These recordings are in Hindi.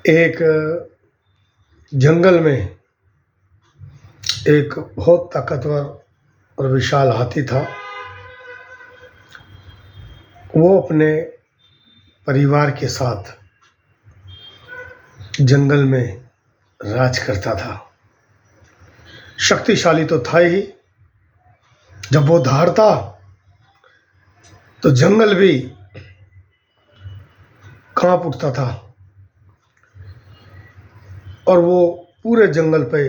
एक जंगल में एक बहुत ताकतवर और विशाल हाथी था। वो अपने परिवार के साथ जंगल में राज करता था। शक्तिशाली तो था ही, जब वो दहाड़ता तो जंगल भी कांप उठता था और वो पूरे जंगल पे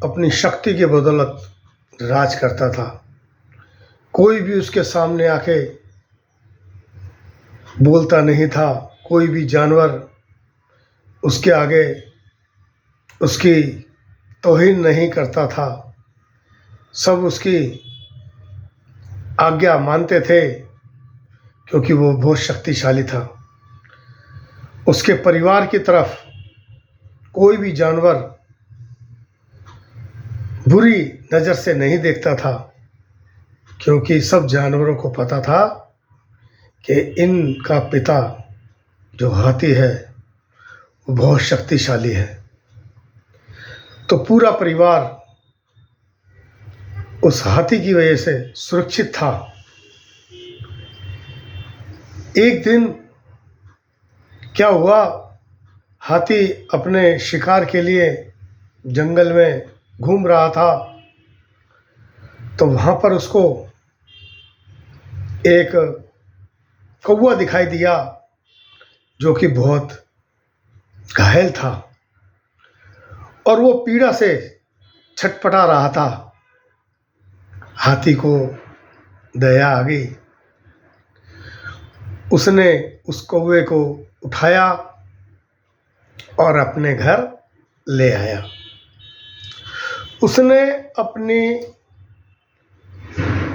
अपनी शक्ति के बदौलत राज करता था। कोई भी उसके सामने आके बोलता नहीं था, कोई भी जानवर उसके आगे उसकी तौहीन नहीं करता था। सब उसकी आज्ञा मानते थे क्योंकि वो बहुत शक्तिशाली था। उसके परिवार की तरफ कोई भी जानवर बुरी नज़र से नहीं देखता था, क्योंकि सब जानवरों को पता था कि इनका पिता जो हाथी है वो बहुत शक्तिशाली है। तो पूरा परिवार उस हाथी की वजह से सुरक्षित था। एक दिन क्या हुआ, हाथी अपने शिकार के लिए जंगल में घूम रहा था, तो वहाँ पर उसको एक कौवा दिखाई दिया जो कि बहुत घायल था और वो पीड़ा से छटपटा रहा था। हाथी को दया आ गई, उसने उस कौवे को उठाया और अपने घर ले आया। उसने अपनी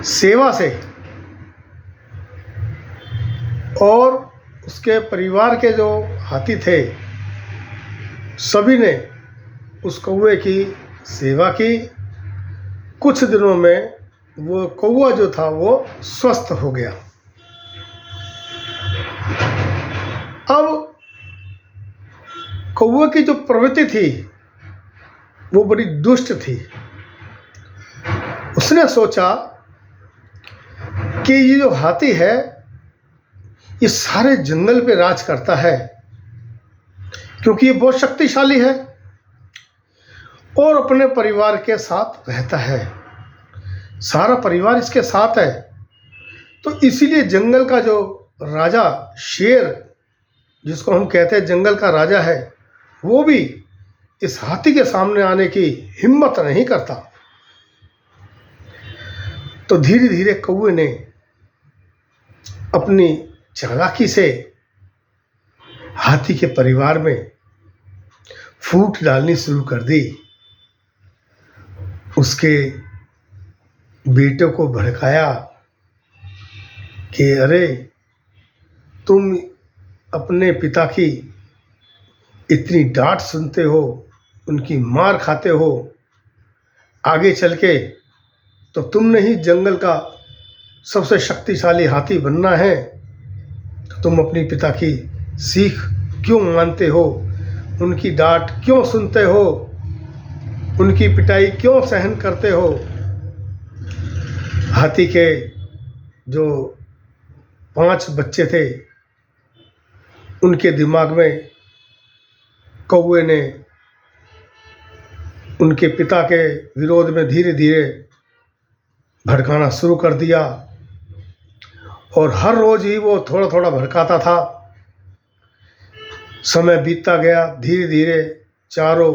सेवा से और उसके परिवार के जो हाथी थे सभी ने उस कौवे की सेवा की। कुछ दिनों में वो कौवा जो था वो स्वस्थ हो गया। अब कौवे की जो प्रवृत्ति थी वो बड़ी दुष्ट थी। उसने सोचा कि ये जो हाथी है ये सारे जंगल पे राज करता है, क्योंकि ये बहुत शक्तिशाली है और अपने परिवार के साथ रहता है। सारा परिवार इसके साथ है, तो इसीलिए जंगल का जो राजा शेर, जिसको हम कहते हैं जंगल का राजा है, वो भी इस हाथी के सामने आने की हिम्मत नहीं करता। तो धीरे धीरे कौवे ने अपनी चालाकी से हाथी के परिवार में फूट डालनी शुरू कर दी। उसके बेटे को भड़काया कि अरे तुम अपने पिता की इतनी डांट सुनते हो, उनकी मार खाते हो, आगे चल के तो तुमने ही जंगल का सबसे शक्तिशाली हाथी बनना है, तो तुम अपनी पिता की सीख क्यों मानते हो, उनकी डांट क्यों सुनते हो, उनकी पिटाई क्यों सहन करते हो। हाथी के जो 5 बच्चे थे उनके दिमाग में कौवे ने उनके पिता के विरोध में धीरे धीरे भड़काना शुरू कर दिया और हर रोज ही वो थोड़ा थोड़ा भड़काता था। समय बीतता गया, धीरे धीरे चारों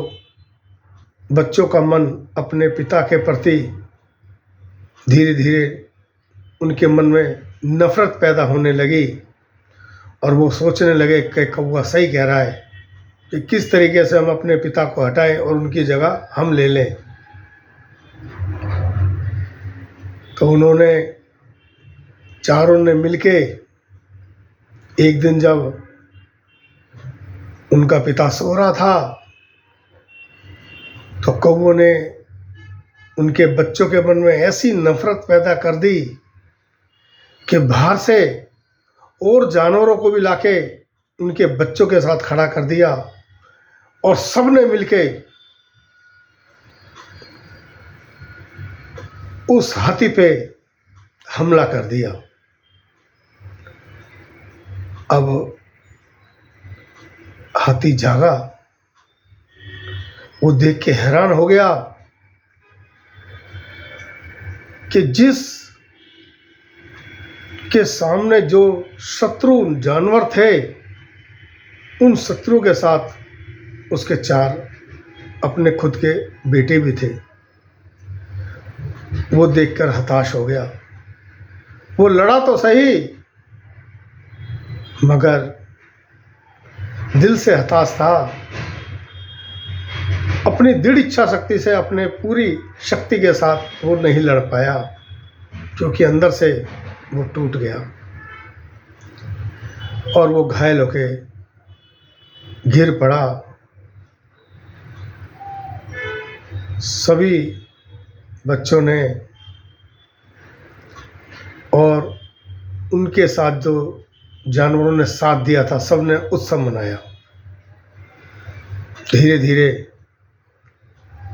बच्चों का मन अपने पिता के प्रति धीरे धीरे उनके मन में नफरत पैदा होने लगी और वो सोचने लगे कि कौवा सही कह रहा है कि किस तरीके से हम अपने पिता को हटाएं और उनकी जगह हम ले लें। तो उन्होंने चारों ने मिलके एक दिन जब उनका पिता सो रहा था तो कौवों ने उनके बच्चों के मन में ऐसी नफरत पैदा कर दी कि बाहर से और जानवरों को भी लाके उनके बच्चों के साथ खड़ा कर दिया और सबने मिलके उस हाथी पे हमला कर दिया। अब हाथी जागा, वो देख के हैरान हो गया कि जिस के सामने जो शत्रु जानवर थे, उन शत्रु के साथ उसके 4 अपने खुद के बेटे भी थे। वो देखकर हताश हो गया। वो लड़ा तो सही, मगर दिल से हताश था। अपनी दृढ़ इच्छा शक्ति से, अपने पूरी शक्ति के साथ वो नहीं लड़ पाया, क्योंकि अंदर से वो टूट गया और वो घायल होके गिर पड़ा। सभी बच्चों ने और उनके साथ जो जानवरों ने साथ दिया था, सबने उत्सव मनाया। धीरे धीरे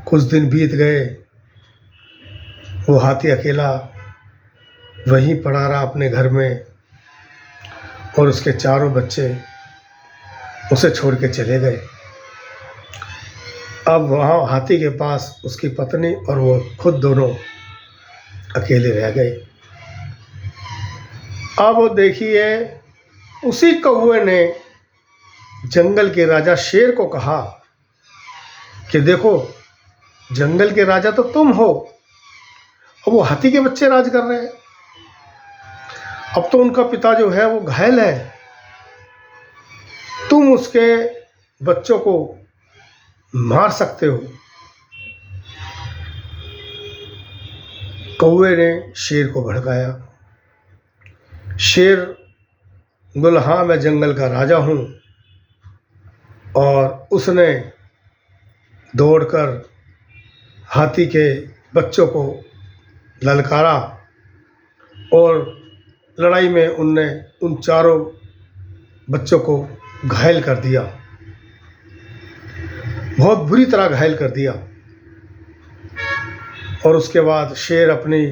कुछ दिन बीत गए। वो हाथी अकेला वहीं पड़ा रहा अपने घर में, और उसके 4 बच्चे उसे छोड़ के चले गए। अब वहाँ हाथी के पास उसकी पत्नी और वो खुद दोनों अकेले रह गए। अब वो देखिए, उसी कौवे ने जंगल के राजा शेर को कहा कि देखो, जंगल के राजा तो तुम हो, अब वो हाथी के बच्चे राज कर रहे हैं। अब तो उनका पिता जो है वो घायल है, तुम उसके बच्चों को मार सकते हो। कौवे ने शेर को भड़काया। शेर बोला, हाँ मैं जंगल का राजा हूँ, और उसने दौड़कर हाथी के बच्चों को ललकारा और लड़ाई में उनने उन 4 बच्चों को घायल कर दिया, बहुत बुरी तरह घायल कर दिया। और उसके बाद शेर अपनी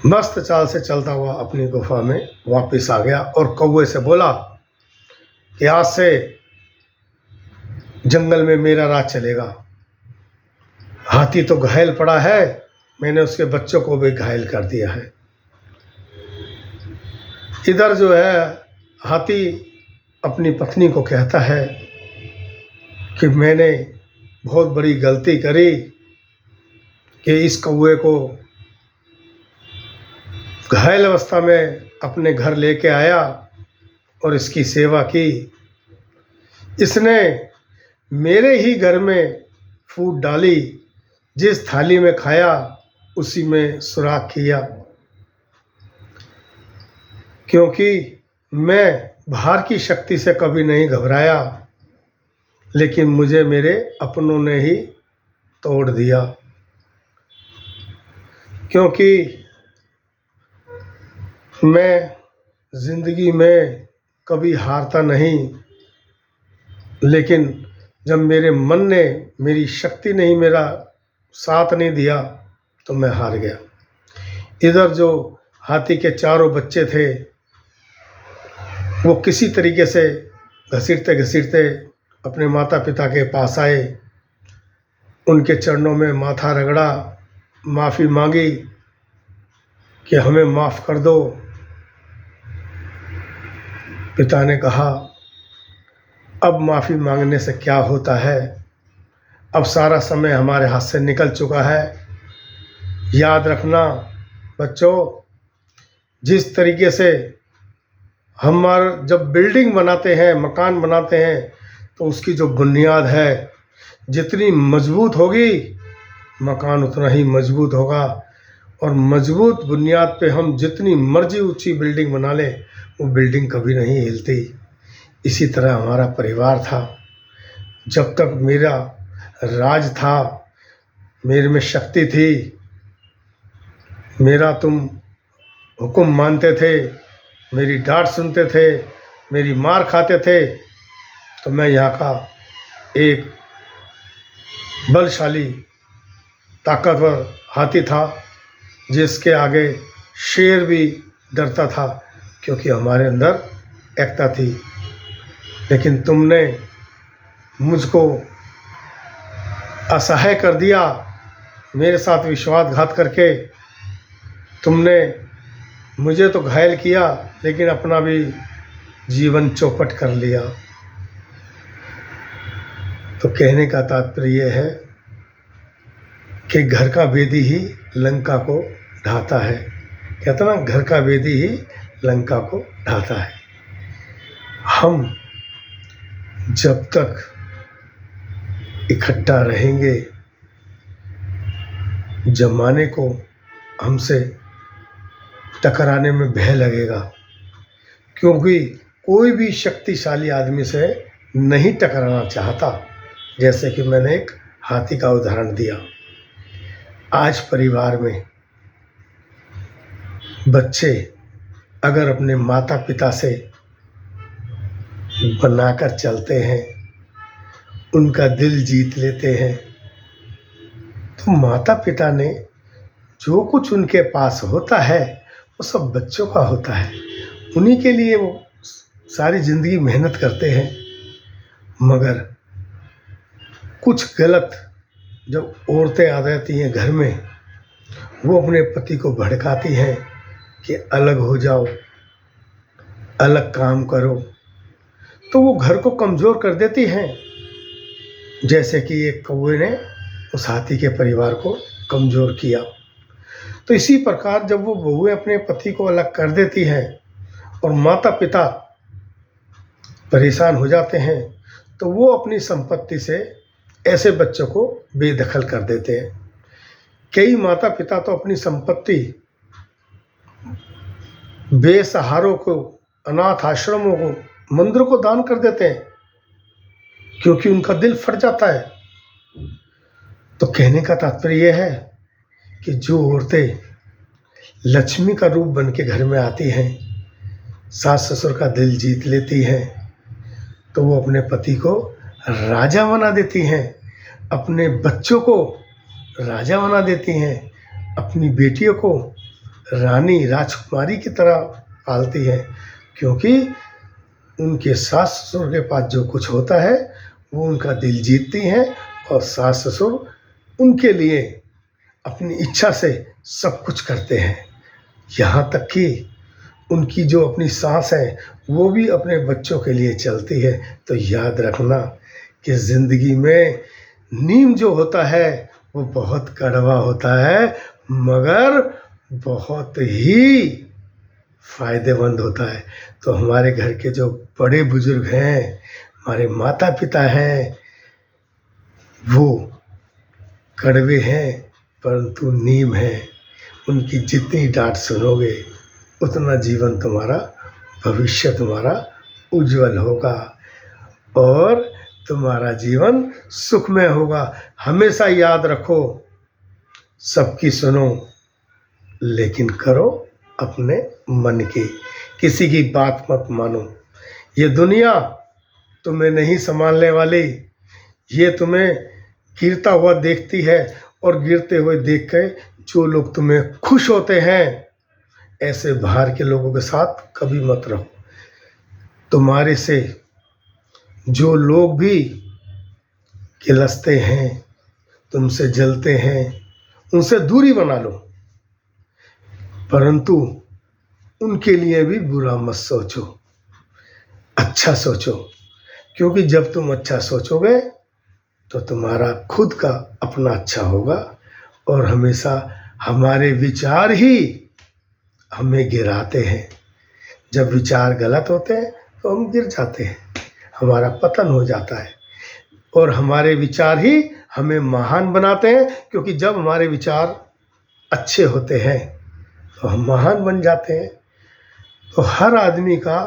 मस्त चाल से चलता हुआ अपनी गुफा में वापस आ गया और कौवे से बोला कि आज से जंगल में मेरा राज चलेगा। हाथी तो घायल पड़ा है, मैंने उसके बच्चों को भी घायल कर दिया है। इधर जो है हाथी अपनी पत्नी को कहता है कि मैंने बहुत बड़ी गलती करी कि इस कौवे को घायल अवस्था में अपने घर लेके आया और इसकी सेवा की। इसने मेरे ही घर में फूट डाली, जिस थाली में खाया उसी में सुराख किया, क्योंकि मैं बाहर की शक्ति से कभी नहीं घबराया, लेकिन मुझे मेरे अपनों ने ही तोड़ दिया। क्योंकि मैं जिंदगी में कभी हारता नहीं, लेकिन जब मेरे मन ने, मेरी शक्ति ने ही मेरा साथ नहीं दिया तो मैं हार गया। इधर जो हाथी के 4 बच्चे थे वो किसी तरीके से घसीटते घसीटते अपने माता पिता के पास आए, उनके चरणों में माथा रगड़ा, माफ़ी मांगी कि हमें माफ़ कर दो। पिता ने कहा, अब माफ़ी मांगने से क्या होता है, अब सारा समय हमारे हाथ से निकल चुका है। याद रखना बच्चों, जिस तरीके से जब बिल्डिंग बनाते हैं, मकान बनाते हैं, तो उसकी जो बुनियाद है जितनी मजबूत होगी मकान उतना ही मजबूत होगा, और मजबूत बुनियाद पे हम जितनी मर्जी ऊंची बिल्डिंग बना लें वो बिल्डिंग कभी नहीं हिलती। इसी तरह हमारा परिवार था। जब तक मेरा राज था, मेरे में शक्ति थी, मेरा तुम हुक्म मानते थे, मेरी डांट सुनते थे, मेरी मार खाते थे, तो मैं यहाँ का एक बलशाली ताकतवर हाथी था, जिसके आगे शेर भी डरता था, क्योंकि हमारे अंदर एकता थी। लेकिन तुमने मुझको असहाय कर दिया, मेरे साथ विश्वासघात करके तुमने मुझे तो घायल किया, लेकिन अपना भी जीवन चौपट कर लिया। तो कहने का तात्पर्य है कि घर का भेदी ही लंका को ढाता है। कहते ना, घर का भेदी ही लंका को ढाता है। हम जब तक इकट्ठा रहेंगे, जमाने को हमसे टकराने में भय लगेगा, क्योंकि कोई भी शक्तिशाली आदमी से नहीं टकराना चाहता। जैसे कि मैंने एक हाथी का उदाहरण दिया। आज परिवार में बच्चे अगर अपने माता पिता से बनाकर चलते हैं, उनका दिल जीत लेते हैं, तो माता पिता ने जो कुछ उनके पास होता है वो सब बच्चों का होता है। उन्हीं के लिए वो सारी ज़िंदगी मेहनत करते हैं। मगर कुछ गलत जब औरतें आ जाती हैं घर में, वो अपने पति को भड़काती हैं कि अलग हो जाओ, अलग काम करो, तो वो घर को कमज़ोर कर देती हैं। जैसे कि एक कौवे ने उस हाथी के परिवार को कमज़ोर किया। तो इसी प्रकार जब वो बहुएं अपने पति को अलग कर देती हैं और माता पिता परेशान हो जाते हैं, तो वो अपनी संपत्ति से ऐसे बच्चों को बेदखल कर देते हैं। कई माता पिता तो अपनी संपत्ति बेसहारों को, अनाथ आश्रमों को, मंदिरों को दान कर देते हैं, क्योंकि उनका दिल फट जाता है। तो कहने का तात्पर्य यह है कि जो औरतें लक्ष्मी का रूप बन के घर में आती हैं, सास ससुर का दिल जीत लेती हैं, तो वो अपने पति को राजा बना देती हैं, अपने बच्चों को राजा बना देती हैं, अपनी बेटियों को रानी राजकुमारी की तरह पालती हैं, क्योंकि उनके सास ससुर के पास जो कुछ होता है वो उनका दिल जीतती हैं, और सास ससुर उनके लिए अपनी इच्छा से सब कुछ करते हैं। यहाँ तक कि उनकी जो अपनी सांस है वो भी अपने बच्चों के लिए चलती है। तो याद रखना कि ज़िंदगी में नीम जो होता है वो बहुत कड़वा होता है, मगर बहुत ही फ़ायदेमंद होता है। तो हमारे घर के जो बड़े बुजुर्ग हैं, हमारे माता पिता हैं, वो कड़वे हैं परंतु नीम है। उनकी जितनी डांट सुनोगे उतना जीवन तुम्हारा, भविष्य तुम्हारा उज्जवल होगा और तुम्हारा जीवन सुखमय होगा। हमेशा याद रखो, सबकी सुनो लेकिन करो अपने मन की, किसी की बात मत मानो। ये दुनिया तुम्हें नहीं संभालने वाली, ये तुम्हें गिरता हुआ देखती है, और गिरते हुए देख के जो लोग तुम्हें खुश होते हैं, ऐसे बाहर के लोगों के साथ कभी मत रहो। तुम्हारे से जो लोग भी किलसते हैं, तुमसे जलते हैं, उनसे दूरी बना लो, परंतु उनके लिए भी बुरा मत सोचो, अच्छा सोचो। क्योंकि जब तुम अच्छा सोचोगे तो तुम्हारा खुद का अपना अच्छा होगा, और हमेशा हमारे विचार ही हमें गिराते हैं। जब विचार गलत होते हैं तो हम गिर जाते हैं, हमारा पतन हो जाता है, और हमारे विचार ही हमें महान बनाते हैं। क्योंकि जब हमारे विचार अच्छे होते हैं तो हम महान बन जाते हैं। तो हर आदमी का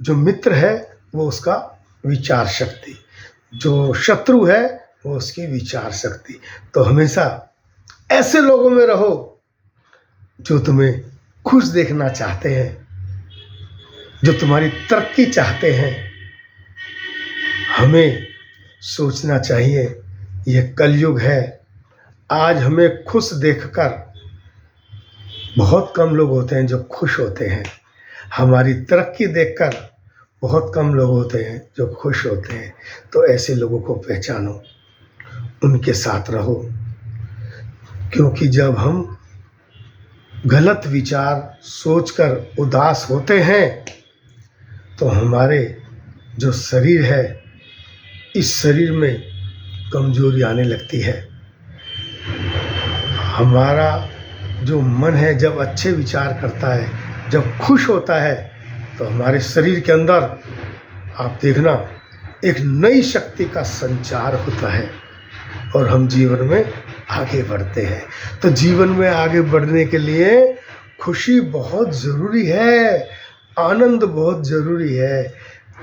जो मित्र है वो उसका विचार शक्ति, जो शत्रु है वो उसकी विचार शक्ति। तो हमेशा ऐसे लोगों में रहो जो तुम्हें खुश देखना चाहते हैं, जो तुम्हारी तरक्की चाहते हैं। हमें सोचना चाहिए यह कलयुग है। आज हमें खुश देखकर बहुत कम लोग होते हैं जो खुश होते हैं। हमारी तरक्की देखकर बहुत कम लोग होते हैं जो खुश होते हैं। तो ऐसे लोगों को पहचानो, उनके साथ रहो, क्योंकि जब हम गलत विचार सोचकर उदास होते हैं तो हमारे जो शरीर है, इस शरीर में कमजोरी आने लगती है। हमारा जो मन है जब अच्छे विचार करता है, जब खुश होता है, तो हमारे शरीर के अंदर आप देखना एक नई शक्ति का संचार होता है और हम जीवन में आगे बढ़ते हैं। तो जीवन में आगे बढ़ने के लिए खुशी बहुत ज़रूरी है, आनंद बहुत ज़रूरी है।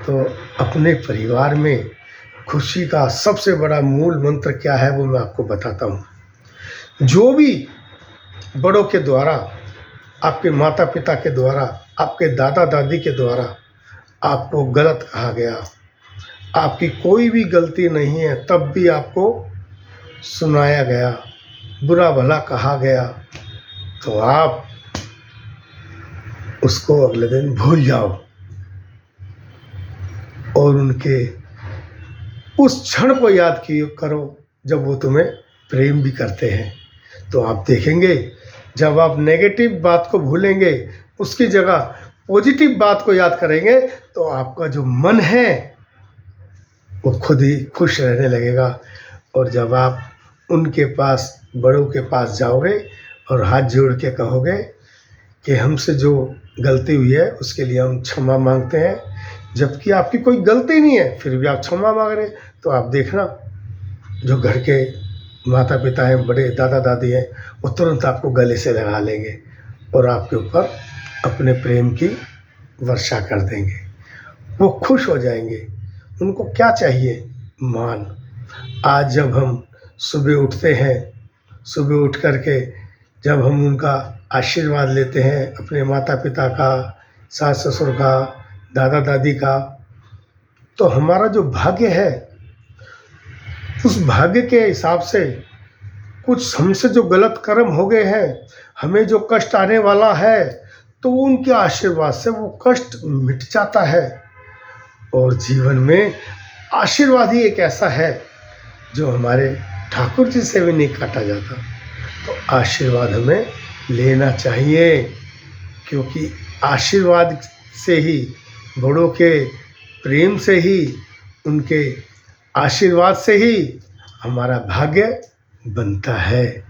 तो अपने परिवार में खुशी का सबसे बड़ा मूल मंत्र क्या है वो मैं आपको बताता हूँ। जो भी बड़ों के द्वारा, आपके माता पिता के द्वारा, आपके दादा दादी के द्वारा आपको गलत कहा गया, आपकी कोई भी गलती नहीं है तब भी आपको सुनाया गया, बुरा भला कहा गया, तो आप उसको अगले दिन भूल जाओ और उनके उस क्षण को याद करो जब वो तुम्हें प्रेम भी करते हैं। तो आप देखेंगे जब आप नेगेटिव बात को भूलेंगे, उसकी जगह पॉजिटिव बात को याद करेंगे, तो आपका जो मन है वो खुद ही खुश रहने लगेगा। और जब आप उनके पास, बड़ों के पास जाओगे और हाथ जोड़ के कहोगे कि हमसे जो गलती हुई है उसके लिए हम क्षमा मांगते हैं, जबकि आपकी कोई गलती नहीं है फिर भी आप क्षमा मांग रहे हैं, तो आप देखना जो घर के माता पिता हैं, बड़े दादा दादी हैं, वो तुरंत आपको गले से लगा लेंगे और आपके ऊपर अपने प्रेम की वर्षा कर देंगे। वो खुश हो जाएंगे। उनको क्या चाहिए? मान। आज जब हम सुबह उठते हैं, सुबह उठ कर के जब हम उनका आशीर्वाद लेते हैं, अपने माता पिता का, सास ससुर का, दादा दादी का, तो हमारा जो भाग्य है उस भाग्य के हिसाब से कुछ हमसे जो गलत कर्म हो गए हैं, हमें जो कष्ट आने वाला है, तो उनके आशीर्वाद से वो कष्ट मिट जाता है। और जीवन में आशीर्वाद ही एक ऐसा है जो हमारे ठाकुर जी से भी नहीं काटा जाता। तो आशीर्वाद हमें लेना चाहिए, क्योंकि आशीर्वाद से ही, बड़ों के प्रेम से ही, उनके आशीर्वाद से ही हमारा भाग्य बनता है।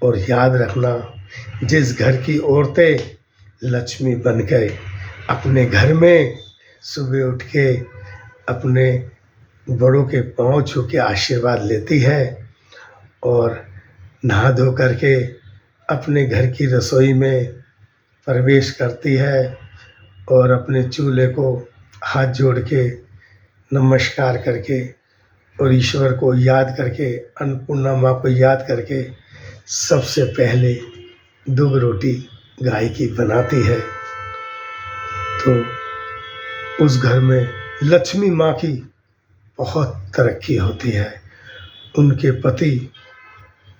और याद रखना, जिस घर की औरतें लक्ष्मी बनकर अपने घर में सुबह उठ के अपने बड़ों के पांव छू के आशीर्वाद लेती है और नहा धो करके अपने घर की रसोई में प्रवेश करती है और अपने चूल्हे को हाथ जोड़ के नमस्कार करके और ईश्वर को याद करके, अन्नपूर्णा माँ को याद करके सबसे पहले दूध रोटी गाय की बनाती है, तो उस घर में लक्ष्मी माँ की बहुत तरक्की होती है। उनके पति,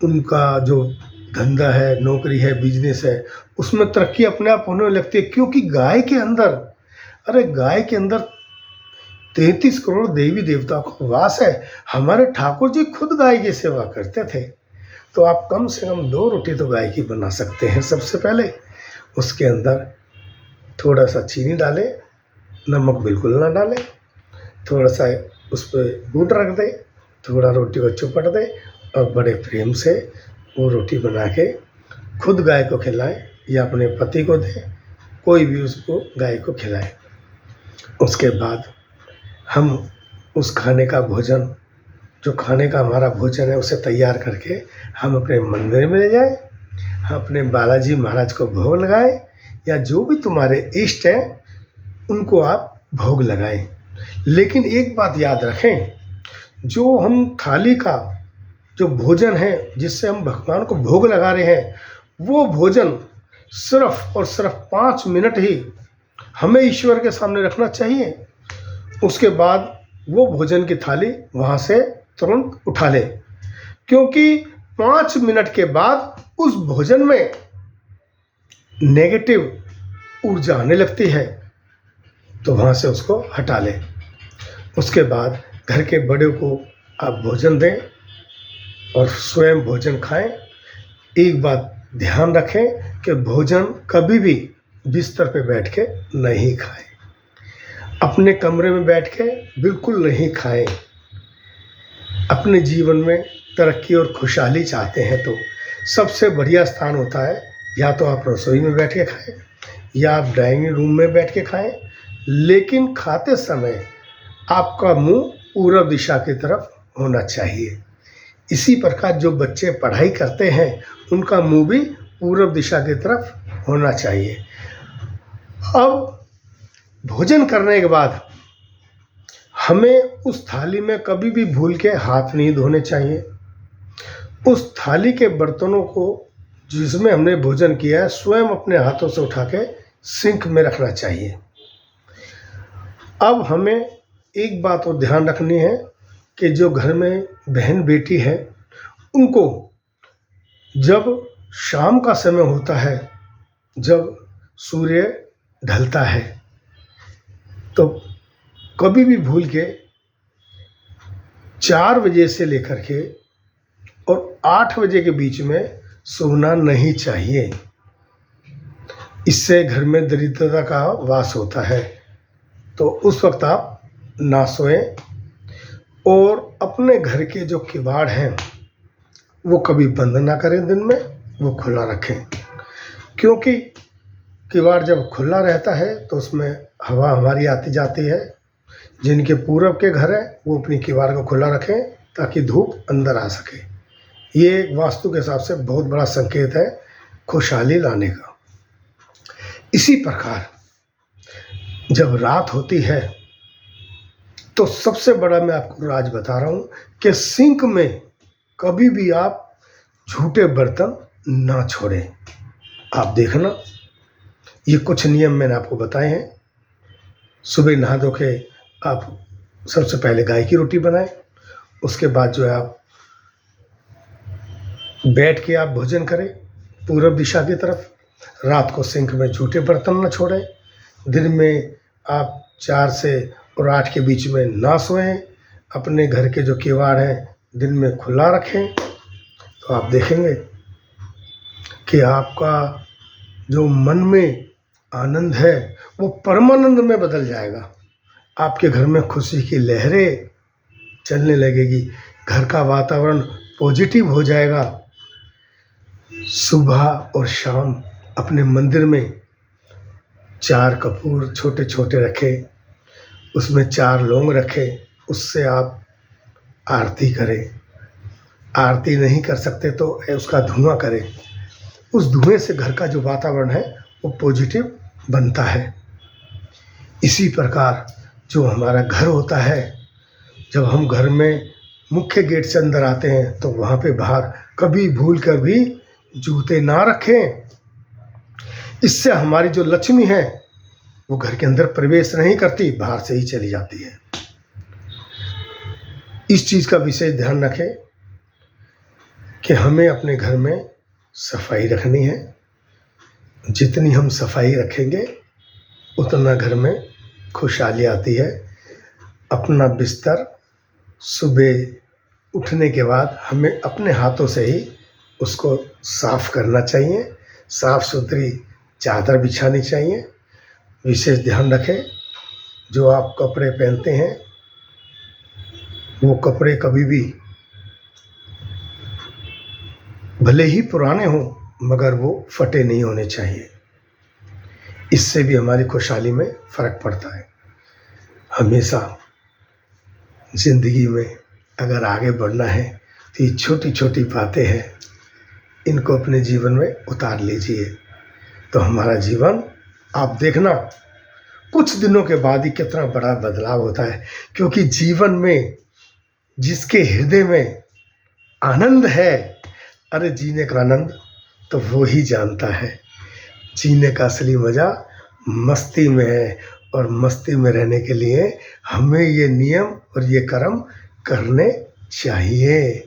उनका जो धंधा है, नौकरी है, बिजनेस है, उसमें तरक्की अपने आप होने लगती है, क्योंकि गाय के अंदर, अरे गाय के अंदर 33 करोड़ देवी देवताओं का वास है। हमारे ठाकुर जी खुद गाय की सेवा करते थे। तो आप कम से कम 2 रोटी तो गाय की बना सकते हैं। सबसे पहले उसके अंदर थोड़ा सा चीनी डालें, नमक बिल्कुल ना डालें, थोड़ा सा उस पर गुड़ रख दें, थोड़ा रोटी को चुपड़ दें और बड़े प्रेम से वो रोटी बना के खुद गाय को खिलाएं या अपने पति को दें, कोई भी उसको गाय को खिलाए। उसके बाद हम उस खाने का भोजन, जो खाने का हमारा भोजन है, उसे तैयार करके हम अपने मंदिर में ले जाएं, हम अपने बालाजी महाराज को भोग लगाएं या जो भी तुम्हारे इष्ट हैं उनको आप भोग लगाएं। लेकिन एक बात याद रखें, जो हम थाली का जो भोजन है जिससे हम भगवान को भोग लगा रहे हैं, वो भोजन सिर्फ और सिर्फ 5 मिनट ही हमें ईश्वर के सामने रखना चाहिए। उसके बाद वो भोजन की थाली वहाँ से तुरंत उठा ले, क्योंकि 5 मिनट के बाद उस भोजन में नेगेटिव ऊर्जा आने लगती है, तो वहाँ से उसको हटा ले। उसके बाद घर के बड़े को आप भोजन दें और स्वयं भोजन खाएं। एक बात ध्यान रखें कि भोजन कभी भी बिस्तर पे बैठ के नहीं खाएं, अपने कमरे में बैठ के बिल्कुल नहीं खाएं। अपने जीवन में तरक्की और खुशहाली चाहते हैं तो सबसे बढ़िया स्थान होता है, या तो आप रसोई में बैठ के खाएं या आप डाइनिंग रूम में बैठ के खाएं, लेकिन खाते समय आपका मुंह पूरब दिशा की तरफ होना चाहिए। इसी प्रकार जो बच्चे पढ़ाई करते हैं उनका मुंह भी पूरब दिशा की तरफ होना चाहिए। अब भोजन करने के बाद हमें उस थाली में कभी भी भूल के हाथ नहीं धोने चाहिए। उस थाली के बर्तनों को जिसमें हमने भोजन किया है स्वयं अपने हाथों से उठा के सिंक में रखना चाहिए। अब हमें एक बात और ध्यान रखनी है कि जो घर में बहन बेटी है उनको जब शाम का समय होता है, जब सूर्य ढलता है, तो कभी भी भूल के 4 बजे से लेकर के और 8 बजे के बीच में सोना नहीं चाहिए। इससे घर में दरिद्रता का वास होता है, तो उस वक्त आप ना सोएं और अपने घर के जो किवाड़ हैं वो कभी बंद ना करें, दिन में वो खुला रखें, क्योंकि किवाड़ जब खुला रहता है तो उसमें हवा हमारी आती जाती है। जिनके पूरब के घर है वो अपनी किवाड़ को खुला रखें ताकि धूप अंदर आ सके। ये वास्तु के हिसाब से बहुत बड़ा संकेत है खुशहाली लाने का। इसी प्रकार जब रात होती है तो सबसे बड़ा मैं आपको राज बता रहा हूँ कि सिंक में कभी भी आप झूठे बर्तन ना छोड़ें। आप देखना, ये कुछ नियम मैंने आपको बताए हैं। सुबह नहा धो के आप सबसे पहले गाय की रोटी बनाएं, उसके बाद जो है आप बैठ के आप भोजन करें पूरब दिशा की तरफ। रात को सिंक में झूठे बर्तन न छोड़ें। दिन में आप 4 से और 8 के बीच में ना सोएं। अपने घर के जो किवाड़ हैं दिन में खुला रखें, तो आप देखेंगे कि आपका जो मन में आनंद है वो परमानंद में बदल जाएगा। आपके घर में खुशी की लहरें चलने लगेगी, घर का वातावरण पॉजिटिव हो जाएगा। सुबह और शाम अपने मंदिर में 4 कपूर छोटे छोटे रखें, उसमें 4 लौंग रखें, उससे आप आरती करें। आरती नहीं कर सकते तो उसका धुआं करें। उस धुएं से घर का जो वातावरण है वो पॉजिटिव बनता है। इसी प्रकार जो हमारा घर होता है, जब हम घर में मुख्य गेट से अंदर आते हैं तो वहाँ पे बाहर कभी भूल कर भी जूते ना रखें। इससे हमारी जो लक्ष्मी है वो घर के अंदर प्रवेश नहीं करती, बाहर से ही चली जाती है। इस चीज़ का विशेष ध्यान रखें कि हमें अपने घर में सफाई रखनी है। जितनी हम सफाई रखेंगे उतना घर में खुशहाली आती है। अपना बिस्तर सुबह उठने के बाद हमें अपने हाथों से ही उसको साफ करना चाहिए। साफ सुथरी चादर बिछानी चाहिए। विशेष ध्यान रखें, जो आप कपड़े पहनते हैं वो कपड़े कभी भी भले ही पुराने हों मगर वो फटे नहीं होने चाहिए। इससे भी हमारी खुशहाली में फ़र्क पड़ता है। हमेशा ज़िंदगी में अगर आगे बढ़ना है तो ये छोटी छोटी बातें हैं, इनको अपने जीवन में उतार लीजिए तो हमारा जीवन आप देखना कुछ दिनों के बाद ही कितना बड़ा बदलाव होता है। क्योंकि जीवन में जिसके हृदय में आनंद है, अरे जीने का आनंद तो वो ही जानता है। जीने का असली मज़ा मस्ती में है, और मस्ती में रहने के लिए हमें ये नियम और ये कर्म करने चाहिए।